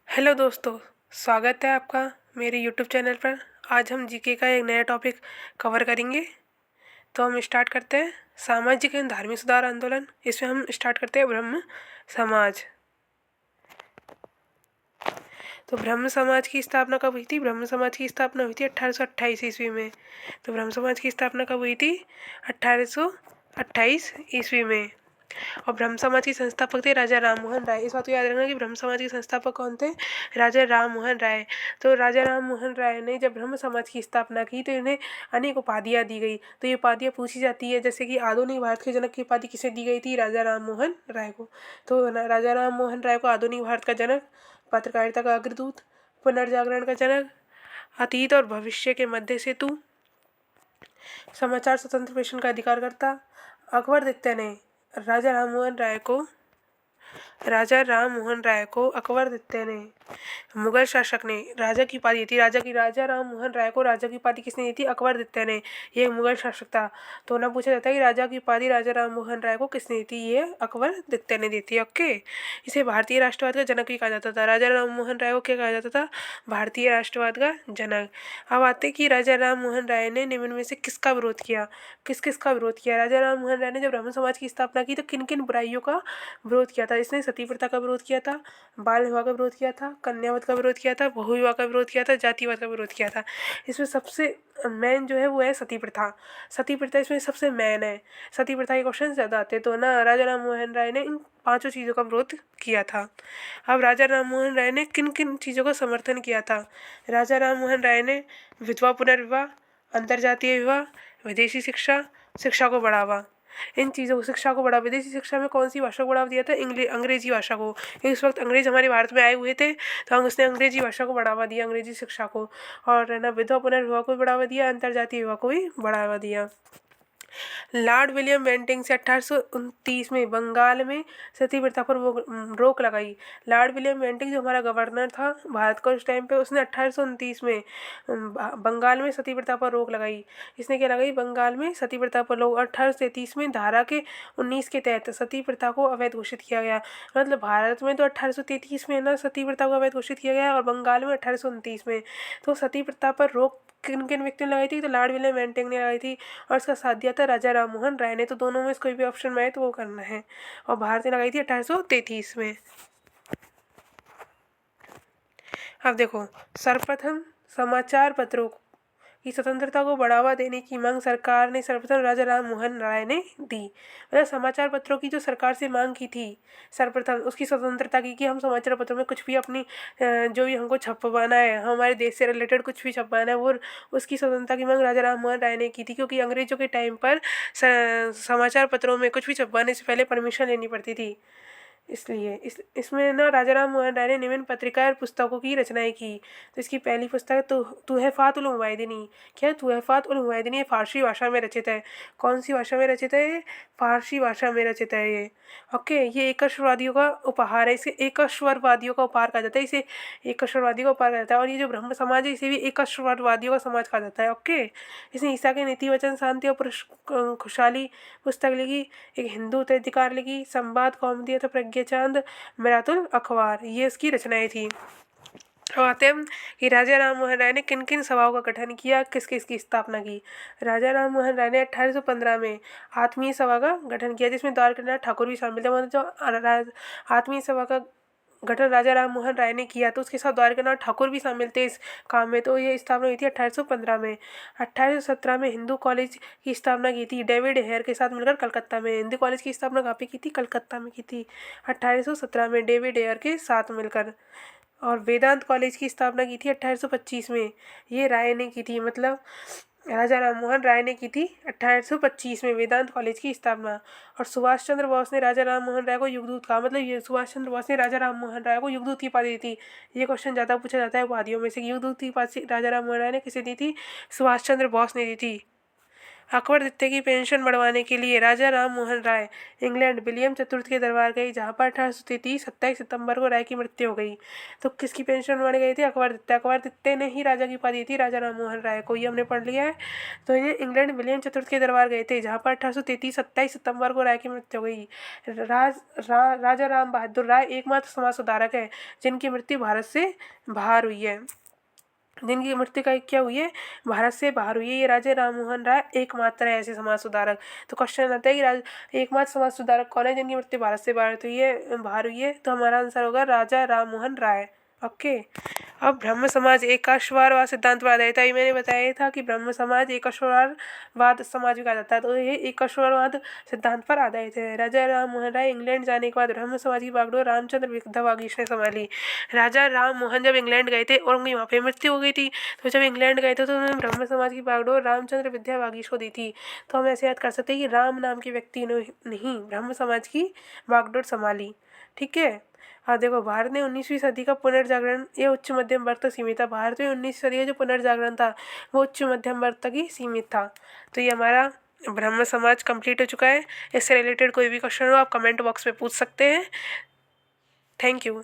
Hello दोस्तों, स्वागत है आपका मेरे यूट्यूब चैनल पर। आज हम जीके का एक नया टॉपिक कवर करेंगे। तो हम स्टार्ट करते हैं सामाजिक एवं धार्मिक सुधार आंदोलन। इसमें हम स्टार्ट करते हैं ब्रह्म समाज। तो ब्रह्म समाज की स्थापना कब हुई थी? ब्रह्म समाज की स्थापना हुई थी 1828 ईस्वी में। तो ब्रह्म समाज की स्थापना कब हुई थी? 1828 ईस्वी में। और ब्रह्म समाज के संस्थापक थे राजा राम मोहन राय। इस बात को याद रखना कि ब्रह्म समाज के संस्थापक कौन थे? राजा राम मोहन राय। तो राजा राम मोहन राय ने जब ब्रह्म समाज की स्थापना की तो इन्हें अनेक उपाधियाँ दी गई। तो ये उपाधियाँ पूछी जाती है, जैसे कि आधुनिक भारत के जनक की उपाधि किसे दी गई थी? राजा राम मोहन राय को। तो राजा राम मोहन राय को आधुनिक भारत का जनक, पत्रकारिता का अग्रदूत, पुनर्जागरण का जनक, अतीत और भविष्य के मध्य सेतु, समाचार स्वतंत्र प्रेषण का अधिकारकर्ता, अकबर द्वितीय ने राजा राम मोहन राय को अकबर द्वितीय ने, मुगल शासक ने राजा की उपाधि थी। राजा राम मोहन राय को राजा की उपाधि किसने दी थी? अकबर द्वितीय ने। ये मुगल शासक था। तो ना पूछा जाता है कि राजा की उपाधि राजा राम मोहन राय को किसने दी थी? ये अकबर द्वितीय ने दी थी। ओके, इसे भारतीय राष्ट्रवाद का जनक भी कहा जाता था। राजा राम मोहन राय को क्या कहा जाता था? भारतीय राष्ट्रवाद का जनक। अब आते कि राजा राम मोहन राय ने निम्न में से किसका विरोध किया? किस किस का विरोध किया? राजा राम मोहन राय ने जब ब्रह्म समाज की स्थापना की तो किन किन बुराइयों का विरोध किया था? इसने सती प्रथा का विरोध किया था, बाल विवाह का विरोध किया था, कन्यावध का विरोध किया था, बहु विवाह का विरोध किया था, जातिवाद का विरोध किया था। इसमें सबसे मेन जो है वो है सती प्रथा। सती प्रथा इसमें सबसे मेन है। सती प्रथा के क्वेश्चन ज़्यादा आते तो ना राजा राम मोहन राय ने इन पांचों चीज़ों का विरोध किया था। अब राजा राम मोहन राय ने किन किन चीज़ों का समर्थन किया था? राजा राम मोहन राय ने विधवा पुनर्विवाह, अंतरजातीय विवाह, विदेशी शिक्षा, शिक्षा को बढ़ावा, इन चीज़ों को, शिक्षा को बढ़ावा। विदेशी शिक्षा में कौन सी भाषा को बढ़ावा दिया था? अंग्रेजी भाषा को। इस वक्त अंग्रेज हमारे भारत में आए हुए थे तो हम उसने अंग्रेजी भाषा को बढ़ावा दिया, अंग्रेजी शिक्षा को। और है ना, विधवा पुनर्विवाह को भी बढ़ावा दिया, अंतरजातीय विवाह को भी बढ़ावा दिया। लॉर्ड विलियम बेंटिंक से 1829 में बंगाल में सती प्रथा पर रोक लगाई। लॉर्ड विलियम बेंटिंक जो हमारा गवर्नर था भारत का उस टाइम पे, उसने 1829 में बंगाल में सती प्रथा पर रोक लगाई। इसने क्या लगाई? बंगाल में सती प्रथा पर लोग 1833 में धारा के 19 के तहत सती प्रथा को अवैध घोषित किया गया। मतलब भारत में तो 1833 में ना सती प्रथा को अवैध घोषित किया गया और बंगाल में 1829 में। तो सती प्रथा पर रोक किन किन व्यक्तियों ने लगाई थी? तो लॉर्ड विलियम बेंटिंक ने लगाई थी और इसका साथ दिया था राजा राम मोहन राय ने। तो दोनों में से कोई भी ऑप्शन में आए तो वो करना है। और भारत ने लगाई थी 1833 में। अब देखो, सर्वप्रथम समाचार पत्रों की स्वतंत्रता को बढ़ावा देने की मांग सरकार ने सर्वप्रथम राजा राम मोहन राय ने दी। मतलब समाचार पत्रों की जो सरकार से मांग की थी सर्वप्रथम, उसकी स्वतंत्रता की कि हम समाचार पत्रों में कुछ भी अपनी जो भी हमको छपवाना है, हमारे देश से रिलेटेड कुछ भी छपवाना है, वो उसकी स्वतंत्रता की मांग राजा राम मोहन राय ने की थी। क्योंकि अंग्रेजों के टाइम पर समाचार पत्रों में कुछ भी छपवाने से पहले परमिशन लेनी पड़ती थी। इसलिए इसमें ना राजा राम मोहन राय ने निम्न पत्रिका और पुस्तकों की रचनाएं की। तो इसकी पहली पुस्तक है तुहफ़ात उल मुवैदिनी। क्या है? तुहफ़ात उल मुवैदिनी। ये फारसी भाषा में रचित है। कौन सी भाषा में रचित है? फारसी भाषा में रचित है ये। ओके, ये एकश्वरवादियों का उपहार है। इसे एकश्वरवादियों का उपहार कहा जाता है। इसे एकश्वरवादियों का उपहार कहा जाता है। और ये जो ब्रह्म समाज है इसे भी एकश्वरवादियों का समाज कहा जाता है। ओके, इसने ईसा के नीति वचन, शांति और खुशहाली पुस्तक लिखी, एक हिंदू उत्तराधिकार लिखी, संवाद कौमुदी था, प्रज्ञा चांद, मिरातुल अखबार, ये इसकी रचनाएं थी। अब आते हैं कि राजा राम मोहन राय ने किन किन सभाओं का गठन किया, किस किस की स्थापना की। राजा राम मोहन राय ने 1815 में आत्मीय सभा का गठन किया, जिसमें द्वारकानाथ ठाकुर भी शामिल थे। मतलब जो आत्मीय सभा का गठन राजा राम मोहन राय ने किया तो उसके साथ द्वारकानाथ ठाकुर भी शामिल थे इस काम में। तो ये स्थापना हुई थी 1815 में। 1817 में हिंदू कॉलेज की स्थापना की थी डेविड हेयर के साथ मिलकर कलकत्ता में। हिंदू कॉलेज की स्थापना कहाँ पे की थी? कलकत्ता में की थी 1817 में डेविड हेयर के साथ मिलकर। और वेदांत कॉलेज की स्थापना की थी 1825 में। ये राय ने की थी, मतलब राजा राम मोहन राय ने की थी 1825 में वेदांत कॉलेज की स्थापना। और सुभाष चंद्र बोस ने राजा राम मोहन राय को युगदूत कहा। मतलब ये सुभाष चंद्र बोस ने राजा राम मोहन राय को युगदूत की उपाधि दी थी। ये क्वेश्चन ज़्यादा पूछा जाता है उपाधियों में से। युगदूत की उपाधि राजा राम मोहन राय ने किसे दी थी? सुभाष चंद्र बोस ने दी थी। अकबर द्वितीय की पेंशन बढ़वाने के लिए राजा राम मोहन राय इंग्लैंड विलियम चतुर्थ के दरबार गई, जहाँ पर 1833 27 सितंबर को राय की मृत्यु हो गई। तो किसकी पेंशन बढ़वाने गई थी? अकबर द्वितीय। अकबर द्वितीय ने ही राजा की उपाधि दी थी राजा राम मोहन राय को, ये हमने पढ़ लिया है। तो ये इंग्लैंड विलियम चतुर्थ के दरबार गए थे, जहाँ पर 1833 27 सितंबर को राय की मृत्यु हो गई। राजा राम बहादुर राय एकमात्र समाज सुधारक है जिनकी मृत्यु भारत से बाहर हुई है। जिनकी मृत्यु का क्या हुई है? भारत से बाहर हुई है। ये राजा राम मोहन राय एकमात्र है ऐसे समाज सुधारक। तो क्वेश्चन आता है कि एकमात्र समाज सुधारक कौन है जिनकी मृत्यु भारत से बाहर हुई है? तो हमारा आंसर होगा राजा राम मोहन राय। ओके। अब ब्रह्म समाज एकाश्वरवाद सिद्धांत पर आधारित है। मैंने बताया था कि ब्रह्म समाज एकाश्वरवाद समाज भी कहा जाता है, तो ये एकाश्वरवाद सिद्धांत पर आधारित है। राजा राम मोहन राय इंग्लैंड जाने के बाद ब्रह्म समाज की बागडोर रामचंद्र विद्यावागीश ने संभाली। राजा राम मोहन जब इंग्लैंड गए थे और उनकी वहाँ पे मृत्यु हो गई थी, तो जब इंग्लैंड गए थे तो उन्होंने ब्रह्म समाज की बागडोर रामचंद्र विद्यावागीश को दी थी। तो हम ऐसे याद कर सकते हैं कि राम नाम के व्यक्ति ने नहीं ब्रह्म समाज की बागडोर संभाली। ठीक है। हाँ देखो, भारत ने 19वीं सदी का पुनर्जागरण ये उच्च मध्यम वर्ग तक सीमित था। भारत में 19वीं सदी का जो पुनर्जागरण था वो उच्च मध्यम वर्ग तक ही सीमित था। तो ये हमारा ब्रह्म समाज कंप्लीट हो चुका है। इससे रिलेटेड कोई भी क्वेश्चन हो आप कमेंट बॉक्स में पूछ सकते हैं। Thank you.